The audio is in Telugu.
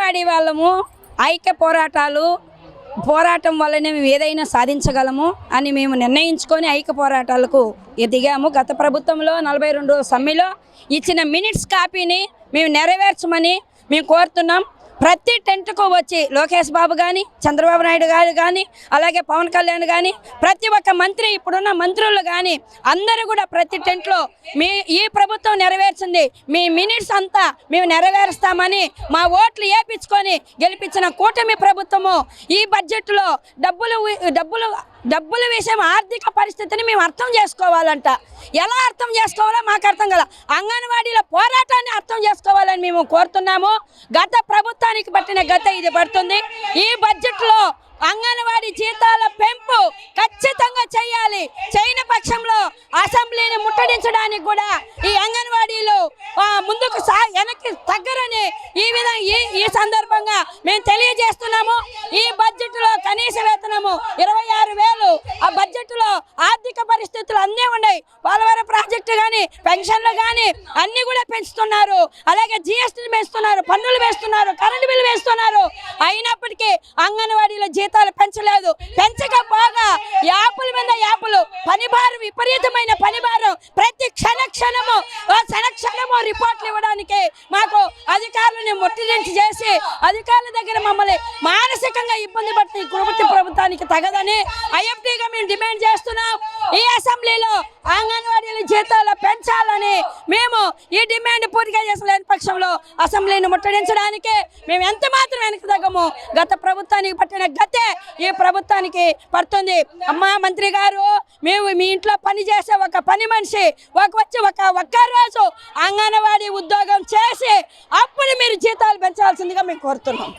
అంగన్వాడీ వాళ్ళము ఐక్య పోరాటం వల్లనే మేము ఏదైనా సాధించగలము అని మేము నిర్ణయించుకొని ఐక్య పోరాటాలకు దిగాము. గత ప్రభుత్వంలో 42 సమ్మెలో ఇచ్చిన మినిట్స్ కాపీని మేము నెరవేర్చమని మేము కోరుతున్నాం. ప్రతి టెంట్కు వచ్చి లోకేష్ బాబు కానీ, చంద్రబాబు నాయుడు గారు కానీ, అలాగే పవన్ కళ్యాణ్ కానీ, ప్రతి ఒక్క మంత్రి, ఇప్పుడున్న మంత్రులు కానీ అందరూ కూడా ప్రతి టెంట్లో ఈ ప్రభుత్వం నెరవేర్చింది, మీ మినిట్స్ అంతా మేము నెరవేరుస్తామని మా ఓట్లు వేయించుకొని గెలిపించిన కూటమి ప్రభుత్వము ఈ బడ్జెట్లో డబ్బుల విషయం ఆర్థిక పరిస్థితిని మేము అర్థం చేసుకోవాలంట. ఎలా అర్థం చేసుకోవాలో మాకు అర్థం కదా. అంగన్వాడీల పోరాటాన్ని అర్థం చేసుకోవాలని మేము కోరుతున్నాము. గత ప్రభుత్వానికి పట్టిన గత ఇది పడుతుంది. ఈ బడ్జెట్లో అంగన్వాడీ జీతాల పెంపు ఖచ్చితంగా చేయాలి. చేయని పక్షంలో అసెంబ్లీని ముట్టడించడానికి కూడా ఈ అంగన్వాడీలు ముందుకు వెనక్కి తగ్గరని ఈ సందర్భంగా మేము తెలియజేస్తున్నాము. ఈ బడ్జెట్లో కనీస వేతనము 26,000. ఆ బడ్జెట్లో ఆర్థిక పరిస్థితులు అన్నీ ఉన్నాయి. పోలవరం ప్రాజెక్టు కానీ, పెన్షన్లు కానీ అన్నీ కూడా పెంచుతున్నారు. అలాగే జీఎస్టీని పెంచుతున్నారు, పన్నులు వేస్తున్నారు, కరెంటు బిల్లు వేస్తున్నారు. అయినప్పటికీ అంగన్వాడీల జీతాలు పెంచలేదు. పెంచకపోగా యాపుల మీద యాపులు, పనిభారం, విపరీతమైన పనిభారం. ప్రతి క్షణము రిపోర్ట్లు ఇవ్వడానికి మాకు అధికారులను ముట్టడించి చేసి అధికారుల దగ్గర మమ్మల్ని మానసికంగా ఇబ్బంది పడుతుంది. ప్రభుత్వానికి తగదని ఐఎఫ్టీగా మేము డిమాండ్ చేస్తున్నాం. ఈ అసెంబ్లీలో అంగన్వాడీల జీతాలు పెంచాలని మేము ఈ డిమాండ్ పూర్తిగా చేసలేని పక్షంలో అసెంబ్లీని ముట్టడించడానికి మేము ఎంత మాత్రం వెనక్కి తగ్గము. గత ప్రభుత్వానికి పట్టిన గతే ఈ ప్రభుత్వానికి పడుతుంది. అమ్మా మంత్రి గారు, మేము మీ ఇంట్లో పని చేసే ఒక పని మనిషి ఒక్క రోజు అంగన్వాడీ ఉద్యోగం చేసి అప్పుడు మీరు జీతాలు పెంచాల్సిందిగా మేము కోరుతున్నాం.